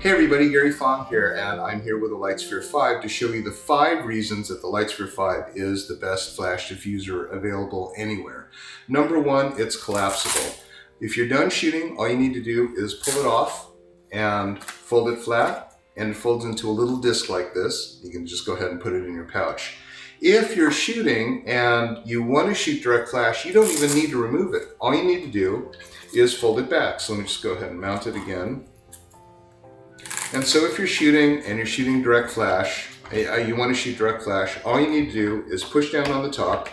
Hey everybody, Gary Fong here, and I'm here with the Lightsphere 5 to show you the 5 reasons that the Lightsphere 5 is the best flash diffuser available anywhere. Number 1, it's collapsible. If you're done shooting, all you need to do is pull it off and fold it flat, and it folds into a little disc like this. You can just go ahead and put it in your pouch. If you're shooting and you want to shoot direct flash, you don't even need to remove it. All you need to do is fold it back. So let me just go ahead and mount it again. And so if you're shooting and you're shooting direct flash, you want to shoot direct flash, all you need to do is push down on the top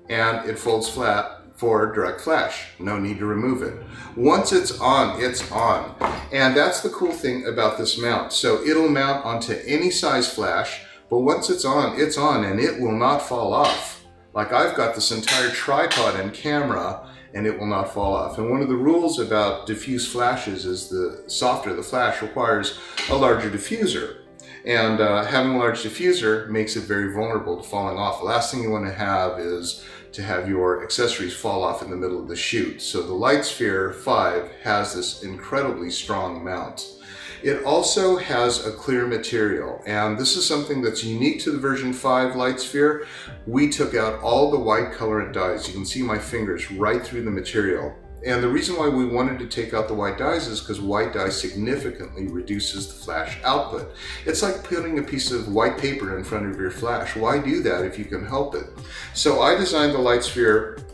and it folds flat for direct flash. No need to remove it. Once it's on, it's on. And that's the cool thing about this mount. So it'll mount onto any size flash, but once it's on and it will not fall off. Like I've got this entire tripod and camera and it will not fall off. And one of the rules about diffuse flashes is the softer the flash requires a larger diffuser. And having a large diffuser makes it very vulnerable to falling off. The last thing you want to have is to have your accessories fall off in the middle of the shoot. So the Lightsphere 5 has this incredibly strong mount. It also has a clear material, and this is something that's unique to the version 5 Lightsphere. We took out all the white colorant dyes. You can see my fingers right through the material. And the reason why we wanted to take out the white dyes is because white dye significantly reduces the flash output. It's like putting a piece of white paper in front of your flash. Why do that if you can help it? So I designed the Lightsphere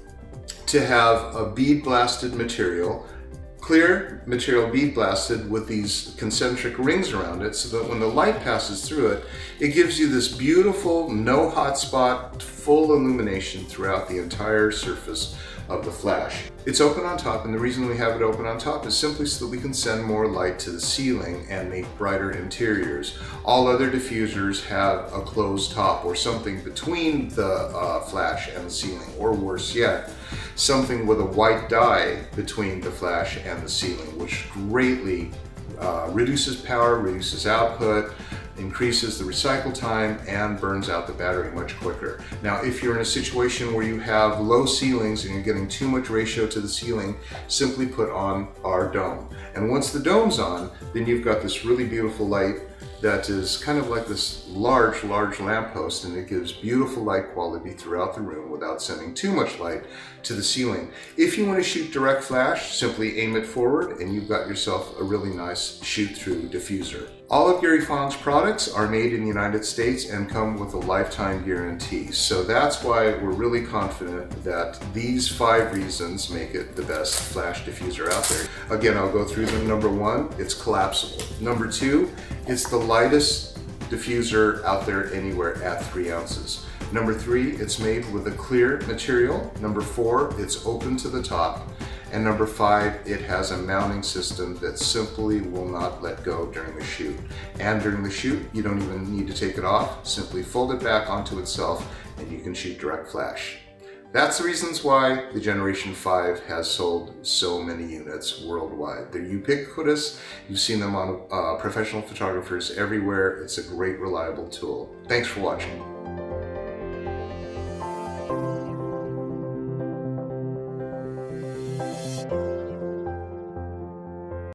to have a bead blasted material, clear material bead blasted with these concentric rings around it, so that when the light passes through it, it gives you this beautiful, no hot spot, full illumination throughout the entire surface of the flash. It's open on top, and the reason we have it open on top is simply so that we can send more light to the ceiling and make brighter interiors. All other diffusers have a closed top or something between the flash and the ceiling, or worse yet, something with a white dye between the flash and the ceiling, which greatly reduces power, reduces output, increases the recycle time, and burns out the battery much quicker. Now, if you're in a situation where you have low ceilings and you're getting too much ratio to the ceiling, simply put on our dome. And once the dome's on, then you've got this really beautiful light that is kind of like this large lamppost, and it gives beautiful light quality throughout the room without sending too much light to the ceiling. If you want to shoot direct flash, simply aim it forward and you've got yourself a really nice shoot-through diffuser. All of Gary Fong's products are made in the United States and come with a lifetime guarantee. So that's why we're really confident that these 5 reasons make it the best flash diffuser out there. Again, I'll go through them. Number 1, it's collapsible. Number 2, it's the lightest diffuser out there anywhere at 3 ounces. Number 3, it's made with a clear material. Number 4, it's open to the top. And number 5, it has a mounting system that simply will not let go during the shoot. And during the shoot, you don't even need to take it off. Simply fold it back onto itself and you can shoot direct flash. That's the reasons why the Generation 5 has sold so many units worldwide. They're ubiquitous. You've seen them on professional photographers everywhere. It's a great, reliable tool. Thanks for watching.